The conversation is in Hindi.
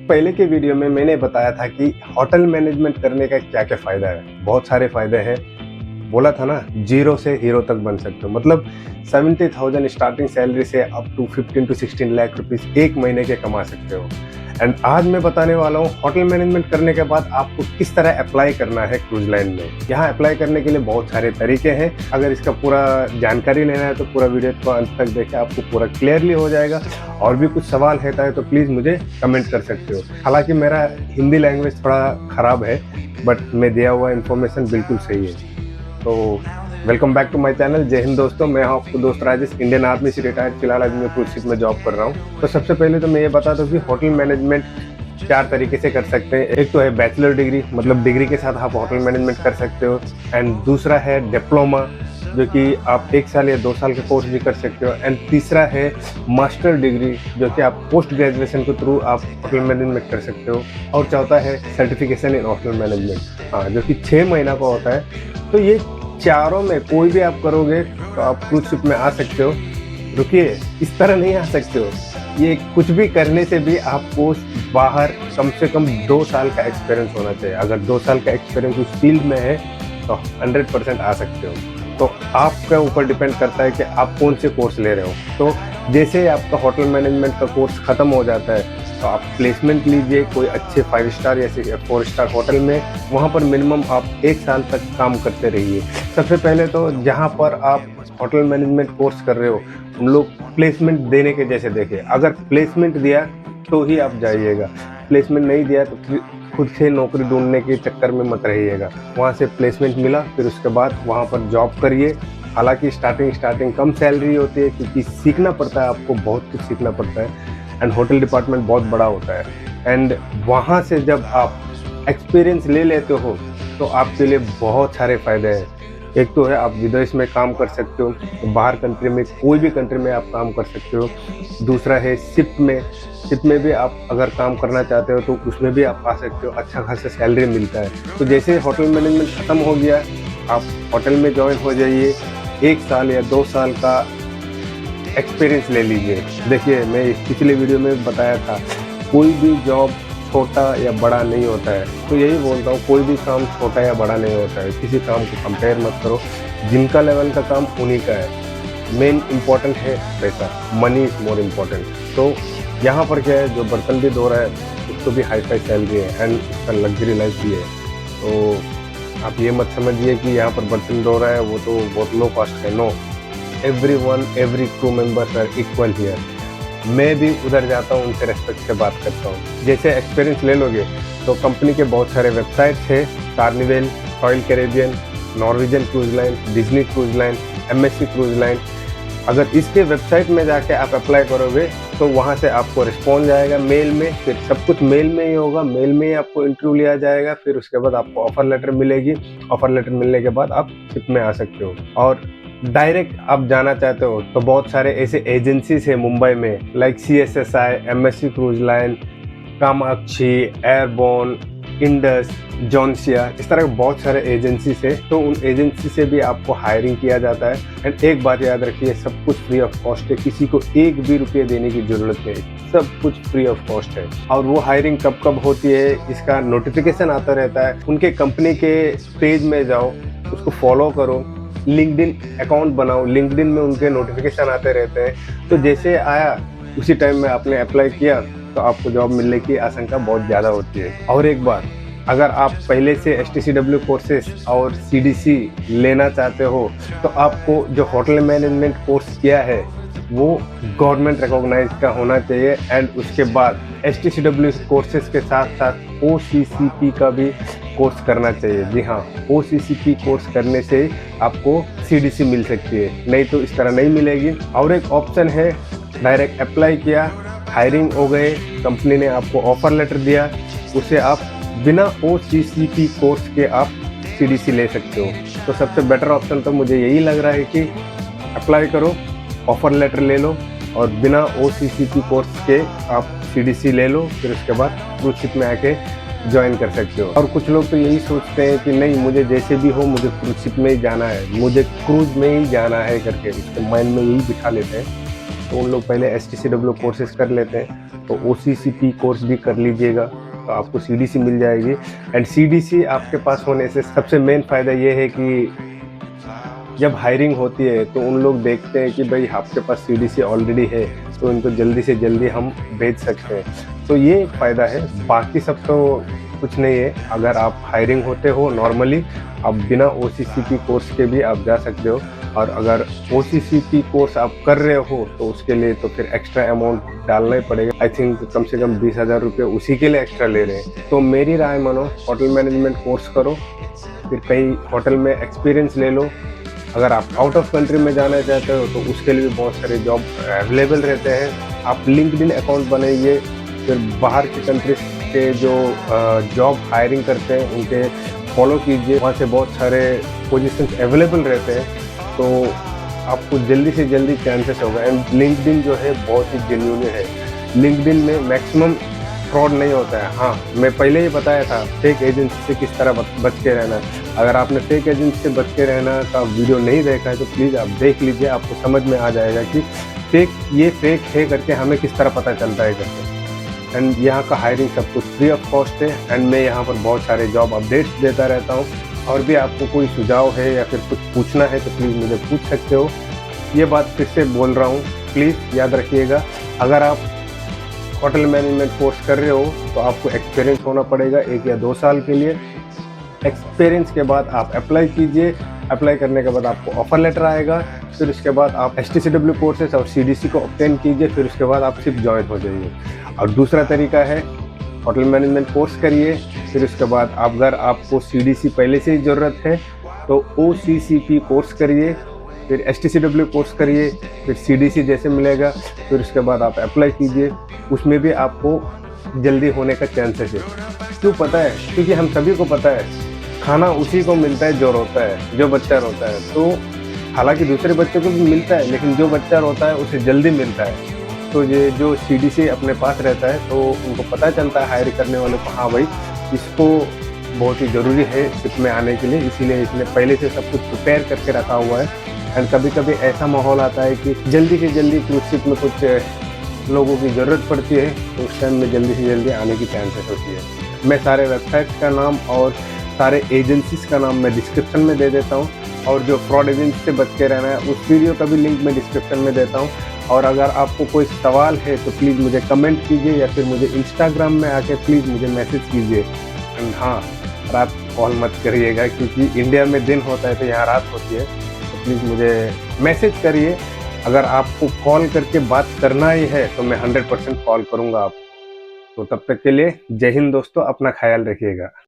पहले के वीडियो में मैंने बताया था कि होटल मैनेजमेंट करने का क्या क्या फ़ायदा है। बहुत सारे फ़ायदे हैं। बोला था ना, जीरो से हीरो तक बन सकते हो। मतलब 70,000 स्टार्टिंग सैलरी से up to 15 to 16 lakh rupees एक महीने के कमा सकते हो। एंड आज मैं बताने वाला हूँ होटल मैनेजमेंट करने के बाद आपको किस तरह अप्लाई करना है क्रूज लाइन में। यहाँ अप्लाई करने के लिए बहुत सारे तरीके हैं। अगर इसका पूरा जानकारी लेना है तो पूरा वीडियो को अंत तक देखें, आपको पूरा क्लियरली हो जाएगा। और भी कुछ सवाल रहता है तो प्लीज़ मुझे कमेंट कर सकते हो। हालांकि मेरा हिंदी लैंग्वेज थोड़ा ख़राब है, बट मैं दिया हुआ इन्फॉर्मेशन बिल्कुल सही है। तो welcome back to my channel. जय हिंद दोस्तों, मैं हूं आपको दोस्त राजेश, इंडियन आर्मी से रिटायर्ड। फिलहाल अभी मैं क्रूज शिप में जॉब कर रहा हूं। तो सबसे पहले तो मैं ये बता दूं कि होटल मैनेजमेंट 4 तरीके से कर सकते हैं। एक तो है बैचलर डिग्री, मतलब डिग्री के साथ आप होटल मैनेजमेंट कर सकते हो। एंड दूसरा है डिप्लोमा, जो कि आप 1 साल या 2 साल का कोर्स भी कर सकते हो। एंड तीसरा है मास्टर डिग्री, जो कि आप पोस्ट ग्रेजुएशन के थ्रू आप होटल मैनेजमेंट कर सकते हो। और चौथा है सर्टिफिकेशन इन होटल मैनेजमेंट, जो कि 6 महीना का होता है। तो ये चारों में कोई भी आप करोगे तो आप क्रूज शिप में आ सकते हो। रुकिए, इस तरह नहीं आ सकते हो। ये कुछ भी करने से भी आपको बाहर कम से कम 2 साल का एक्सपीरियंस होना चाहिए। अगर 2 साल का एक्सपीरियंस उस फील्ड में है तो 100% आ सकते हो। तो आपके ऊपर डिपेंड करता है कि आप कौन से कोर्स ले रहे हो। तो जैसे ही आपका होटल मैनेजमेंट का कोर्स ख़त्म हो जाता है तो आप प्लेसमेंट लीजिए कोई अच्छे 5 स्टार या 4 स्टार होटल में। वहाँ पर मिनिमम आप 1 साल तक काम करते रहिए। सबसे पहले तो जहाँ पर आप होटल मैनेजमेंट कोर्स कर रहे हो हम लोग प्लेसमेंट देने के जैसे देखें। अगर प्लेसमेंट दिया तो ही आप जाइएगा, प्लेसमेंट नहीं दिया तो खुद से नौकरी ढूंढने के चक्कर में मत रहिएगा। वहाँ से प्लेसमेंट मिला, फिर उसके बाद वहाँ पर जॉब करिए। हालांकि स्टार्टिंग कम सैलरी होती है, क्योंकि सीखना पड़ता है, आपको बहुत कुछ सीखना पड़ता है। एंड होटल डिपार्टमेंट बहुत बड़ा होता है। एंड वहाँ से जब आप एक्सपीरियंस ले लेते हो तो आपके लिए बहुत सारे फ़ायदे हैं। एक तो है आप विदेश में काम कर सकते हो, तो बाहर कंट्री में कोई भी कंट्री में आप काम कर सकते हो। दूसरा है शिप में भी आप अगर काम करना चाहते हो तो उसमें भी आप आ सकते हो। अच्छा खासा सैलरी मिलता है। तो जैसे होटल मैनेजमेंट ख़त्म हो गया, आप होटल में ज्वाइन हो जाइए। 1 साल या 2 साल का एक्सपीरियंस ले लीजिए। देखिए, मैं पिछले वीडियो में बताया था कोई भी जॉब छोटा या बड़ा नहीं होता है। तो यही बोलता हूँ, कोई भी काम छोटा या बड़ा नहीं होता है। किसी काम को कंपेयर मत करो। जिनका लेवल का काम उन्हीं का है। मेन इम्पॉर्टेंट है पैसा, मनी इज़ मोर इम्पॉर्टेंट। तो यहाँ पर क्या है, जो बर्तन भी धो रहा है उसको भी हाई फाई सैलरी है एंड उसका लग्जरी लाइफ भी है। तो आप ये मत समझिए कि यहाँ पर बर्तन धो रहा है वो तो बहुत लो कॉस्ट है। No, every crew members are equal here। मैं भी उधर जाता हूँ, उनसे रेस्पेक्ट से बात करता हूँ। जैसे एक्सपीरियंस ले लोगे तो कंपनी के बहुत सारे वेबसाइट्स है, carnival, royal Caribbean, Norwegian cruise line, Disney cruise line, MSC cruise line. अगर इसके वेबसाइट में जाके आप अप्लाई करोगे तो वहाँ से आपको रिस्पॉन्स आएगा मेल में। फिर सब कुछ मेल में ही होगा, मेल में ही आपको इंटरव्यू लिया जाएगा। फिर उसके बाद आपको ऑफर लेटर मिलेगी। ऑफर लेटर मिलने के बाद आप शिप में आ सकते हो। और डायरेक्ट आप जाना चाहते हो तो बहुत सारे ऐसे एजेंसीज है मुंबई में, like CSSI, MSC cruise line, Kamakshi, airborne, Indus, जॉन्सिया, इस तरह के बहुत सारे एजेंसीज है। तो उन एजेंसी से भी आपको हायरिंग किया जाता है। एंड एक बात याद रखिए, सब कुछ फ्री ऑफ कॉस्ट है। किसी को 1 भी रुपये देने की जरूरत नहीं, सब कुछ फ्री ऑफ कॉस्ट है। और वो हायरिंग कब कब होती है इसका नोटिफिकेशन आता रहता है। उनके कंपनी के पेज में जाओ, उसको फॉलो करो, लिंक्डइन अकाउंट बनाओ, लिंक्डइन में उनके नोटिफिकेशन आते रहते हैं। तो जैसे आया उसी टाइम में आपने अप्लाई किया तो आपको जॉब मिलने की आशंका बहुत ज़्यादा होती है। और एक बात, अगर आप पहले से STCW कोर्सेस और CDC लेना चाहते हो तो आपको जो होटल मैनेजमेंट कोर्स किया है वो गवर्नमेंट रिकॉग्नाइज का होना चाहिए। एंड उसके बाद STCW कोर्सेज के साथ साथ OCCP का भी कोर्स करना चाहिए। जी हाँ, OCCP कोर्स करने से आपको CDC मिल सकती है, नहीं तो इस तरह नहीं मिलेगी। और एक ऑप्शन है, डायरेक्ट अप्लाई किया, हायरिंग हो गए, कंपनी ने आपको ऑफर लेटर दिया, उसे आप बिना OCCP कोर्स के आप CDC ले सकते हो। तो सबसे बेटर ऑप्शन तो मुझे यही लग रहा है कि अप्लाई करो, ऑफर लेटर ले लो और बिना OCCP कोर्स के आप CDC ले लो। फिर उसके बाद क्रूज शिप में आके ज्वाइन कर सकते हो। और कुछ लोग तो यही सोचते हैं कि नहीं, मुझे जैसे भी हो मुझे क्रूज शिप में ही जाना है, मुझे क्रूज में ही जाना है करके उसके माइंड में यही बिठा लेते हैं। तो उन लोग पहले STCW कोर्सेज कर लेते हैं, तो OCCP कोर्स भी कर लीजिएगा, तो आपको CDC मिल जाएगी। एंड CDC आपके पास होने से सबसे मेन फ़ायदा ये है कि जब हायरिंग होती है तो उन लोग देखते हैं कि भाई आपके पास CDC ऑलरेडी है, तो इनको जल्दी से जल्दी हम भेज सकते हैं। तो ये एक फ़ायदा है, बाकी सब तो कुछ नहीं है। अगर आप हायरिंग होते हो नॉर्मली, आप बिना OCCP कोर्स के भी आप जा सकते हो, और अगर OCCP कोर्स आप कर रहे हो तो उसके लिए तो फिर एक्स्ट्रा अमाउंट डालना ही पड़ेगा। आई थिंक कम से कम 20,000 रुपये उसी के लिए एक्स्ट्रा ले रहे हैं। तो मेरी राय मानो, होटल मैनेजमेंट कोर्स करो, फिर कहीं होटल में एक्सपीरियंस ले लो। अगर आप आउट ऑफ कंट्री में जाना चाहते हो तो उसके लिए भी बहुत सारे जॉब अवेलेबल रहते हैं। आप लिंक्डइन अकाउंट बनाइए, फिर बाहर की कंट्रीज के जो जॉब हायरिंग करते हैं उनके फॉलो कीजिए, वहाँ से बहुत सारे पोजीशंस अवेलेबल रहते हैं, तो आपको जल्दी से जल्दी चांसेस होगा। एंड लिंक्डइन जो है बहुत ही जेन्युइन है, लिंक्डइन में मैक्सिमम फ्रॉड नहीं होता है। हाँ, मैं पहले ही बताया था फेक एजेंसी से किस तरह बच के रहना। अगर आपने फेक एजेंसी से बच के रहना का वीडियो नहीं देखा है तो प्लीज़ आप देख लीजिए, आपको समझ में आ जाएगा कि ये फेक है करके हमें किस तरह पता चलता है करके। एंड यहाँ का हायरिंग सब कुछ फ्री ऑफ कॉस्ट है, एंड मैं यहाँ पर बहुत सारे जॉब अपडेट्स देता रहता हूँ। और भी आपको कोई सुझाव है या फिर कुछ पूछना है तो प्लीज़ मुझे पूछ सकते हो। ये बात फिर से बोल रहा हूँ, प्लीज़ याद रखिएगा, अगर आप होटल मैनेजमेंट कोर्स कर रहे हो तो आपको एक्सपीरियंस होना पड़ेगा 1 या 2 साल के लिए। एक्सपीरियंस के बाद आप अप्लाई कीजिए, अप्लाई करने के बाद आपको ऑफर लेटर आएगा, फिर उसके बाद आप STCW कोर्सेज और CDC को ऑब्टेन कीजिए, फिर उसके बाद आप सिर्फ ज्वाइन हो जाइए। और दूसरा तरीका है होटल मैनेजमेंट कोर्स करिए, फिर उसके बाद अगर आपको CDC पहले से ही ज़रूरत है तो OCCP कोर्स करिए, फिर STCW कोर्स करिए, फिर CDC जैसे मिलेगा, फिर उसके बाद आप अप्लाई कीजिए, उसमें भी आपको जल्दी होने का चांसेस है। क्यों पता है? क्योंकि हम सभी को पता है खाना उसी को मिलता है जो रोता है, जो बच्चा रोता है। तो हालांकि दूसरे बच्चों को भी मिलता है, लेकिन जो बच्चा रोता है उसे जल्दी मिलता है। तो ये जो CDC अपने पास रहता है तो उनको पता चलता है हायर करने वाले को, हाँ भाई इसको बहुत ही ज़रूरी है शिप में आने के लिए, इसीलिए इसने पहले से सब कुछ प्रिपेयर करके रखा हुआ है। एंड कभी कभी ऐसा माहौल आता है कि जल्दी से जल्दी क्रूज शिप में कुछ लोगों की ज़रूरत पड़ती है, तो उस टाइम में जल्दी से जल्दी आने की चांसेस होती है। मैं सारे वेबसाइट्स का नाम और सारे एजेंसीज़ का नाम मैं डिस्क्रिप्शन में दे देता हूँ, और जो फ्रॉड एजेंसी से बच के रहना है उस वीडियो का भी लिंक मैं डिस्क्रिप्शन में देता हूँ। और अगर आपको कोई सवाल है तो प्लीज़ मुझे कमेंट कीजिए, या फिर मुझे इंस्टाग्राम में आके प्लीज़ मुझे मैसेज कीजिए। एंड हाँ, रात कॉल मत करिएगा, क्योंकि इंडिया में दिन होता है तो यहाँ रात होती है, तो प्लीज़ मुझे मैसेज करिए। अगर आपको कॉल करके बात करना ही है तो मैं 100% कॉल करूँगा आपको। तो तब तक के लिए जय हिंद दोस्तों, अपना ख्याल रखिएगा।